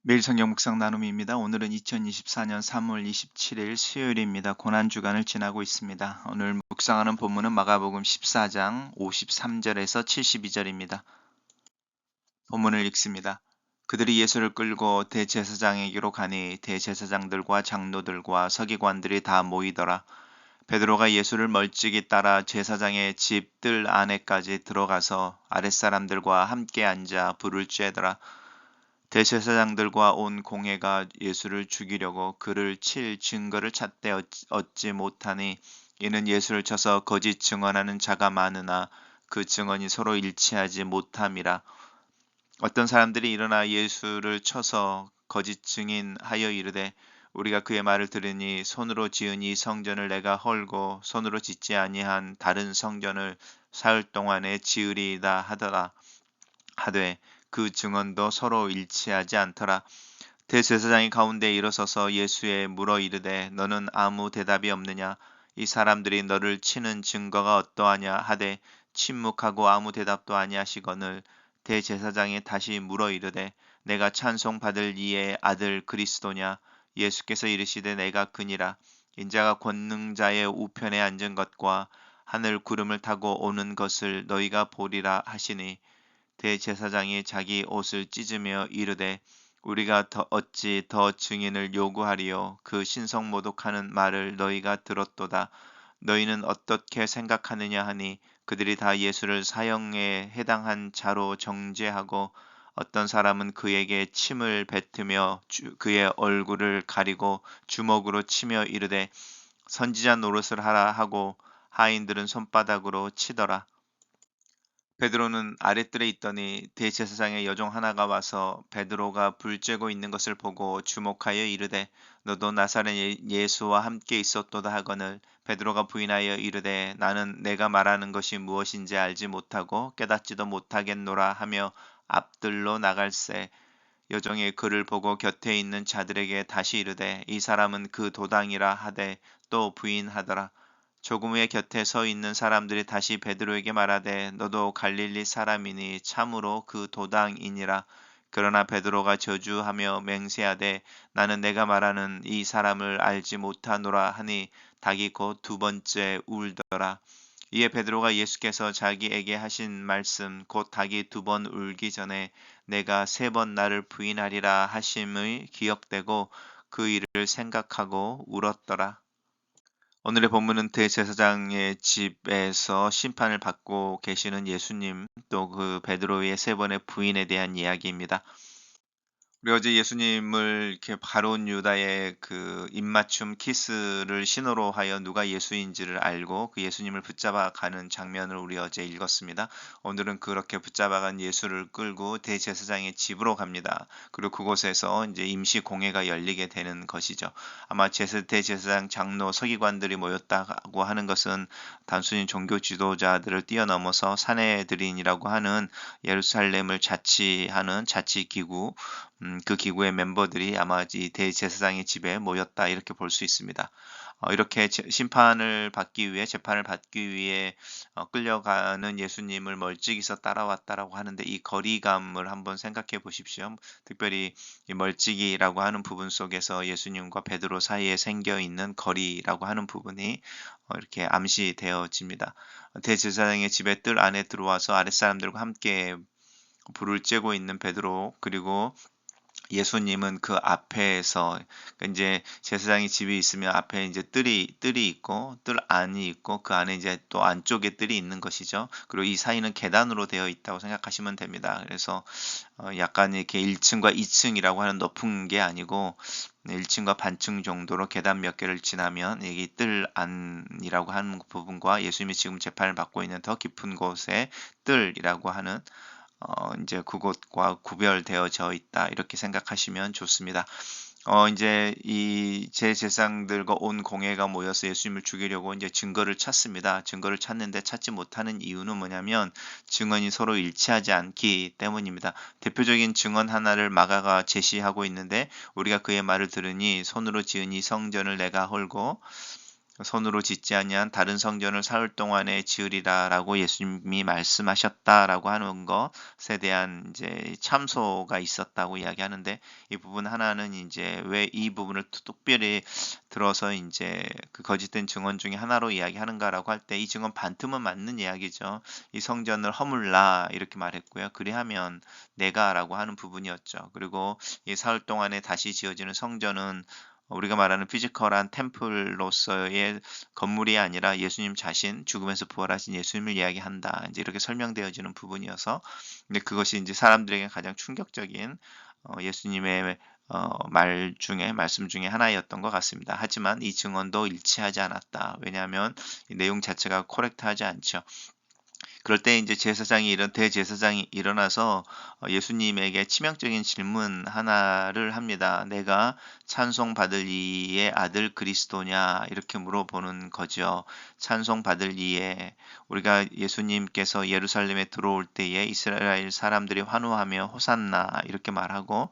매일 성경 묵상 나눔입니다. 오늘은 2024년 3월 27일 수요일입니다. 고난주간을 지나고 있습니다. 오늘 묵상하는 본문은 마가복음 14장 53절에서 72절입니다. 본문을 읽습니다. 그들이 예수를 끌고 대제사장에게로 가니 대제사장들과 장로들과 서기관들이 다 모이더라. 베드로가 예수를 멀찍이 따라 제사장의 집 뜰 안에까지 들어가서 아랫사람들과 함께 앉아 불을 쬐더라. 대제사장들과 온 공회가 예수를 죽이려고 그를 칠 증거를 찾되 얻지 못하니 이는 예수를 쳐서 거짓 증언하는 자가 많으나 그 증언이 서로 일치하지 못함이라. 어떤 사람들이 일어나 예수를 쳐서 거짓 증인하여 이르되 우리가 그의 말을 들으니 손으로 지은 이 성전을 내가 헐고 손으로 짓지 아니한 다른 성전을 사흘 동안에 지으리이다 하더라. 하되 그 증언도 서로 일치하지 않더라. 대제사장이 가운데 일어서서 예수에 물어 이르되 너는 아무 대답이 없느냐? 이 사람들이 너를 치는 증거가 어떠하냐 하되 침묵하고 아무 대답도 아니하시거늘. 대제사장이 다시 물어 이르되 내가 찬송받을 이의 아들 그리스도냐? 예수께서 이르시되 내가 그니라. 인자가 권능자의 우편에 앉은 것과 하늘 구름을 타고 오는 것을 너희가 보리라 하시니 대제사장이 자기 옷을 찢으며 이르되 우리가 어찌 더 증인을 요구하리요? 그 신성모독하는 말을 너희가 들었도다. 너희는 어떻게 생각하느냐 하니 그들이 다 예수를 사형에 해당한 자로 정죄하고 어떤 사람은 그에게 침을 뱉으며 그의 얼굴을 가리고 주먹으로 치며 이르되 선지자 노릇을 하라 하고 하인들은 손바닥으로 치더라. 베드로는 아랫뜰에 있더니 대제사장의 여종 하나가 와서 베드로가 불 쬐고 있는 것을 보고 주목하여 이르되 너도 나사렛 예수와 함께 있었도다 하거늘. 베드로가 부인하여 이르되 나는 내가 말하는 것이 무엇인지 알지 못하고 깨닫지도 못하겠노라 하며 앞뜰로 나갈새. 여종이 그를 보고 곁에 있는 자들에게 다시 이르되 이 사람은 그 도당이라 하되 또 부인하더라. 조금 후에 곁에 서 있는 사람들이 다시 베드로에게 말하되 너도 갈릴리 사람이니 참으로 그 도당이니라. 그러나 베드로가 저주하며 맹세하되 나는 내가 말하는 이 사람을 알지 못하노라 하니 닭이 곧 두 번째 울더라. 이에 베드로가 예수께서 자기에게 하신 말씀 곧 닭이 두 번 울기 전에 내가 세 번 나를 부인하리라 하심의 기억되고 그 일을 생각하고 울었더라. 오늘의 본문은 대제사장의 집에서 심판을 받고 계시는 예수님, 또 그 베드로의 세 번의 부인에 대한 이야기입니다. 우리 어제 예수님을 이렇게 바론 유다의 그 입맞춤 키스를 신호로 하여 누가 예수인지를 알고 그 예수님을 붙잡아 가는 장면을 우리 어제 읽었습니다. 오늘은 그렇게 붙잡아간 예수를 끌고 대제사장의 집으로 갑니다. 그리고 그곳에서 이제 임시 공회가 열리게 되는 것이죠. 아마 대제사장 장로 서기관들이 모였다고 하는 것은 단순히 종교 지도자들을 뛰어넘어서 사내들인이라고 하는 예루살렘을 자치하는 자치기구, 그 기구의 멤버들이 아마 이 대제사장의 집에 모였다 이렇게 볼 수 있습니다. 이렇게 심판을 받기 위해 재판을 받기 위해 끌려가는 예수님을 멀찍이서 따라왔다라고 하는데 이 거리감을 한번 생각해 보십시오. 특별히 이 멀찍이라고 하는 부분 속에서 예수님과 베드로 사이에 생겨 있는 거리라고 하는 부분이 이렇게 암시되어집니다. 대제사장의 집에 뜰 안에 들어와서 아랫사람들과 함께 불을 쬐고 있는 베드로, 그리고 예수님은 그 앞에서, 그러니까 이제 제사장이 집이 있으면 앞에 이제 뜰이 있고 뜰 안이 있고 그 안에 이제 또 안쪽에 뜰이 있는 것이죠. 그리고 이 사이는 계단으로 되어 있다고 생각하시면 됩니다. 그래서 약간 이렇게 1층과 2층이라고 하는 높은 게 아니고 1층과 반층 정도로 계단 몇 개를 지나면 여기 뜰 안이라고 하는 부분과 예수님이 지금 재판을 받고 있는 더 깊은 곳에 뜰이라고 하는 이제 그곳과 구별되어져 있다. 이렇게 생각하시면 좋습니다. 이제 이 제사장들과 온 공회가 모여서 예수님을 죽이려고 이제 증거를 찾습니다. 증거를 찾는데 찾지 못하는 이유는 뭐냐면 증언이 서로 일치하지 않기 때문입니다. 대표적인 증언 하나를 마가가 제시하고 있는데 우리가 그의 말을 들으니 손으로 지은 이 성전을 내가 헐고 손으로 짓지 아니한 다른 성전을 사흘 동안에 지으리라라고 예수님이 말씀하셨다라고 하는 것에 대한 이제 참소가 있었다고 이야기하는데, 이 부분 하나는 이제 왜 이 부분을 특별히 들어서 이제 그 거짓된 증언 중에 하나로 이야기하는가라고 할 때, 이 증언 반틈은 맞는 이야기죠. 이 성전을 허물라 이렇게 말했고요. 그리하면 내가라고 하는 부분이었죠. 그리고 이 사흘 동안에 다시 지어지는 성전은 우리가 말하는 피지컬한 템플로서의 건물이 아니라 예수님 자신, 죽음에서 부활하신 예수님을 이야기한다. 이제 이렇게 설명되어지는 부분이어서, 근데 그것이 이제 사람들에게 가장 충격적인 예수님의 말씀 중에 하나였던 것 같습니다. 하지만 이 증언도 일치하지 않았다. 왜냐하면 이 내용 자체가 코렉트하지 않죠. 그럴 때 이제 대제사장이 일어나서 예수님에게 치명적인 질문 하나를 합니다. 내가 찬송받을 이의 아들 그리스도냐? 이렇게 물어보는 거죠. 찬송받을 이의, 우리가 예수님께서 예루살렘에 들어올 때에 이스라엘 사람들이 환호하며 호산나 이렇게 말하고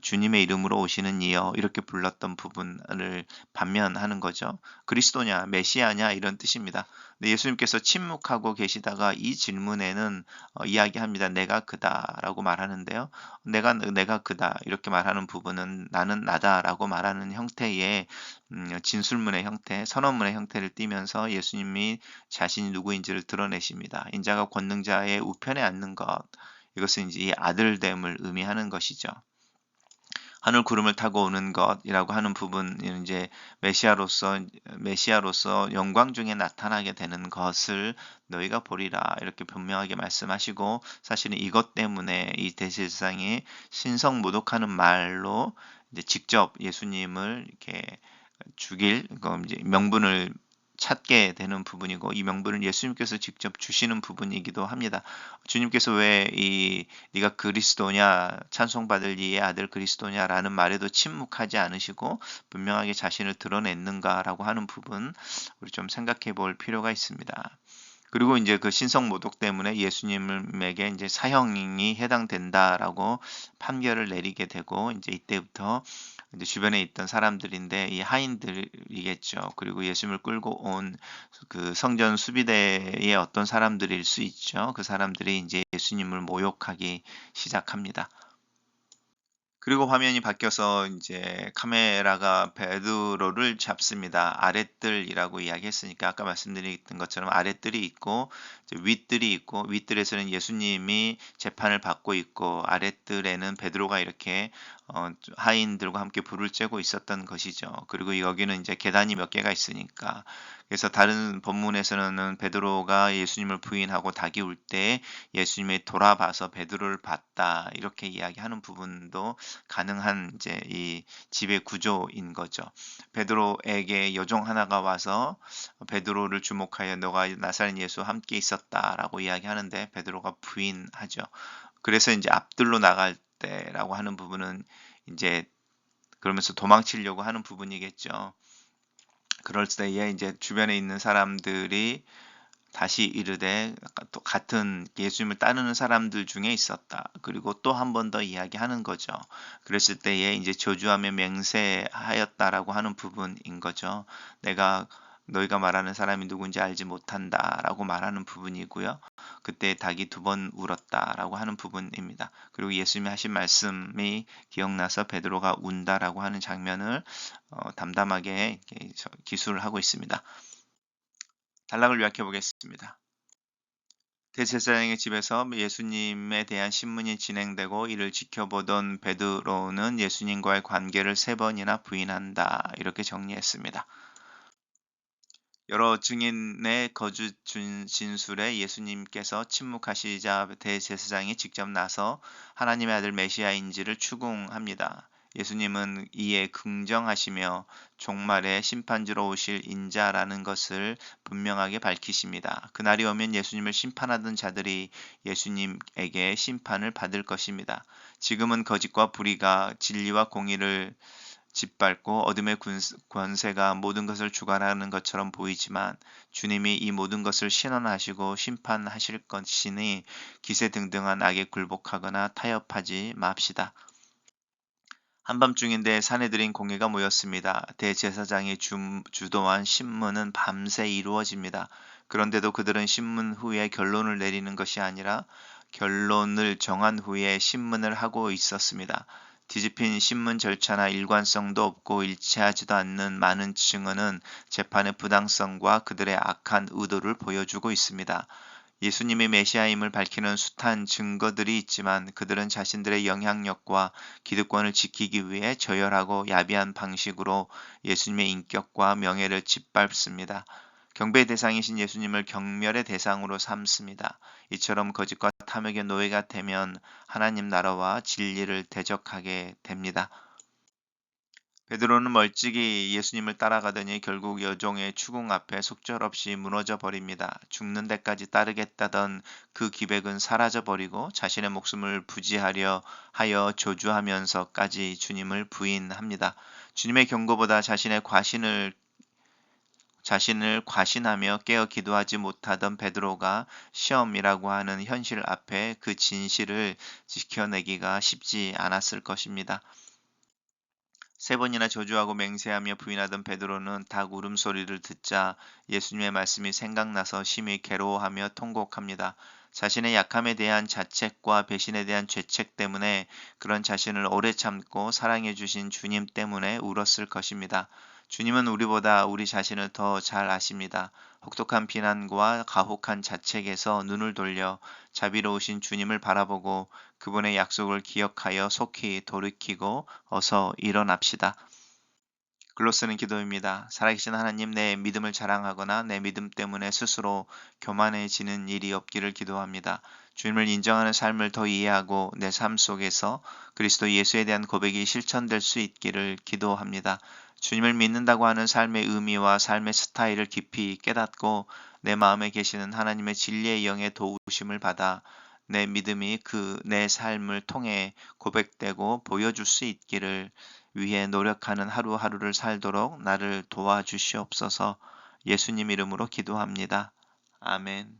주님의 이름으로 오시는 이여 이렇게 불렀던 부분을 반면하는 거죠. 그리스도냐, 메시아냐 이런 뜻입니다. 근데 예수님께서 침묵하고 계시다가 이 질문에는 이야기합니다. 내가 그다라고 말하는데요. 내가 그다 이렇게 말하는 부분은 나는 나다라고 말하는 형태의 진술문의 형태, 선언문의 형태를 띠면서 예수님이 자신이 누구인지를 드러내십니다. 인자가 권능자의 우편에 앉는 것, 이것은 이제 이 아들됨을 의미하는 것이죠. 하늘 구름을 타고 오는 것이라고 하는 부분은 이제 메시아로서 영광 중에 나타나게 되는 것을 너희가 보리라 이렇게 분명하게 말씀하시고, 사실은 이것 때문에 이 대제사장이 신성모독하는 말로 이제 직접 예수님을 이렇게 죽일 이제 명분을 찾게 되는 부분이고, 이 명분은 예수님께서 직접 주시는 부분이기도 합니다. 주님께서 왜 네가 그리스도냐, 찬송받을 이의 아들 그리스도냐라는 말에도 침묵하지 않으시고 분명하게 자신을 드러냈는가라고 하는 부분, 우리 좀 생각해 볼 필요가 있습니다. 그리고 이제 그 신성 모독 때문에 예수님에게 이제 사형이 해당된다라고 판결을 내리게 되고, 이제 이때부터 이제 주변에 있던 사람들인데 이 하인들이겠죠. 그리고 예수님을 끌고 온 그 성전 수비대의 어떤 사람들일 수 있죠. 그 사람들이 이제 예수님을 모욕하기 시작합니다. 그리고 화면이 바뀌어서 이제 카메라가 베드로를 잡습니다. 아랫뜰이라고 이야기했으니까 아까 말씀드렸던 것처럼 아랫뜰이 있고 이제 윗뜰이 있고, 윗뜰에서는 예수님이 재판을 받고 있고 아랫뜰에는 베드로가 이렇게 하인들과 함께 불을 쬐고 있었던 것이죠. 그리고 여기는 이제 계단이 몇 개가 있으니까, 그래서 다른 본문에서는 베드로가 예수님을 부인하고 닭이 울 때 예수님이 돌아봐서 베드로를 봤다 이렇게 이야기하는 부분도 가능한 이제 이 지배 구조인 거죠. 베드로에게 여종 하나가 와서 베드로를 주목하여 너가 나사렛 예수와 함께 있었다라고 이야기하는데 베드로가 부인하죠. 그래서 이제 앞들로 나갈 때라고 하는 부분은 이제 그러면서 도망치려고 하는 부분이겠죠. 그럴 때에 이제 주변에 있는 사람들이 다시 이르되 또 같은 예수님을 따르는 사람들 중에 있었다. 그리고 또 한 번 더 이야기하는 거죠. 그랬을 때에 이제 저주하며 맹세하였다라고 하는 부분인 거죠. 내가 너희가 말하는 사람이 누군지 알지 못한다라고 말하는 부분이고요. 그때 닭이 두 번 울었다라고 하는 부분입니다. 그리고 예수님이 하신 말씀이 기억나서 베드로가 운다라고 하는 장면을 담담하게 기술을 하고 있습니다. 단락을 요약해 보겠습니다. 대제사장의 집에서 예수님에 대한 신문이 진행되고 이를 지켜보던 베드로는 예수님과의 관계를 3번이나 부인한다. 이렇게 정리했습니다. 여러 증인의 거짓 진술에 예수님께서 침묵하시자 대제사장이 직접 나서 하나님의 아들 메시아인지를 추궁합니다. 예수님은 이에 긍정하시며 종말에 심판주로 오실 인자라는 것을 분명하게 밝히십니다. 그날이 오면 예수님을 심판하던 자들이 예수님에게 심판을 받을 것입니다. 지금은 거짓과 불의가 진리와 공의를 짓밟고 어둠의 권세가 모든 것을 주관하는 것처럼 보이지만, 주님이 이 모든 것을 신원하시고 심판하실 것이니 기세등등한 악에 굴복하거나 타협하지 맙시다. 한밤중인데 산에 들인 공회가 모였습니다. 대제사장이 주도한 신문은 밤새 이루어집니다. 그런데도 그들은 신문 후에 결론을 내리는 것이 아니라 결론을 정한 후에 신문을 하고 있었습니다. 뒤집힌 신문 절차나 일관성도 없고 일치하지도 않는 많은 증언은 재판의 부당성과 그들의 악한 의도를 보여주고 있습니다. 예수님이 메시아임을 밝히는 숱한 증거들이 있지만 그들은 자신들의 영향력과 기득권을 지키기 위해 저열하고 야비한 방식으로 예수님의 인격과 명예를 짓밟습니다. 경배의 대상이신 예수님을 경멸의 대상으로 삼습니다. 이처럼 거짓과 탐욕의 노예가 되면 하나님 나라와 진리를 대적하게 됩니다. 베드로는 멀찍이 예수님을 따라가더니 결국 여종의 추궁 앞에 속절없이 무너져 버립니다. 죽는 데까지 따르겠다던 그 기백은 사라져 버리고 자신의 목숨을 부지하려 하여 조주하면서까지 주님을 부인합니다. 주님의 경고보다 자신을 과신하며 깨어 기도하지 못하던 베드로가 시험이라고 하는 현실 앞에 그 진실을 지켜내기가 쉽지 않았을 것입니다. 세 번이나 저주하고 맹세하며 부인하던 베드로는 닭 울음소리를 듣자 예수님의 말씀이 생각나서 심히 괴로워하며 통곡합니다. 자신의 약함에 대한 자책과 배신에 대한 죄책 때문에 그런 자신을 오래 참고 사랑해 주신 주님 때문에 울었을 것입니다. 주님은 우리보다 우리 자신을 더 잘 아십니다. 혹독한 비난과 가혹한 자책에서 눈을 돌려 자비로우신 주님을 바라보고 그분의 약속을 기억하여 속히 돌이키고 어서 일어납시다. 글로 쓰는 기도입니다. 살아계신 하나님, 내 믿음을 자랑하거나 내 믿음 때문에 스스로 교만해지는 일이 없기를 기도합니다. 주님을 인정하는 삶을 더 이해하고 내 삶 속에서 그리스도 예수에 대한 고백이 실천될 수 있기를 기도합니다. 주님을 믿는다고 하는 삶의 의미와 삶의 스타일을 깊이 깨닫고 내 마음에 계시는 하나님의 진리의 영의 도우심을 받아 내 믿음이 내 삶을 통해 고백되고 보여줄 수 있기를 위해 노력하는 하루하루를 살도록 나를 도와주시옵소서. 예수님 이름으로 기도합니다. 아멘.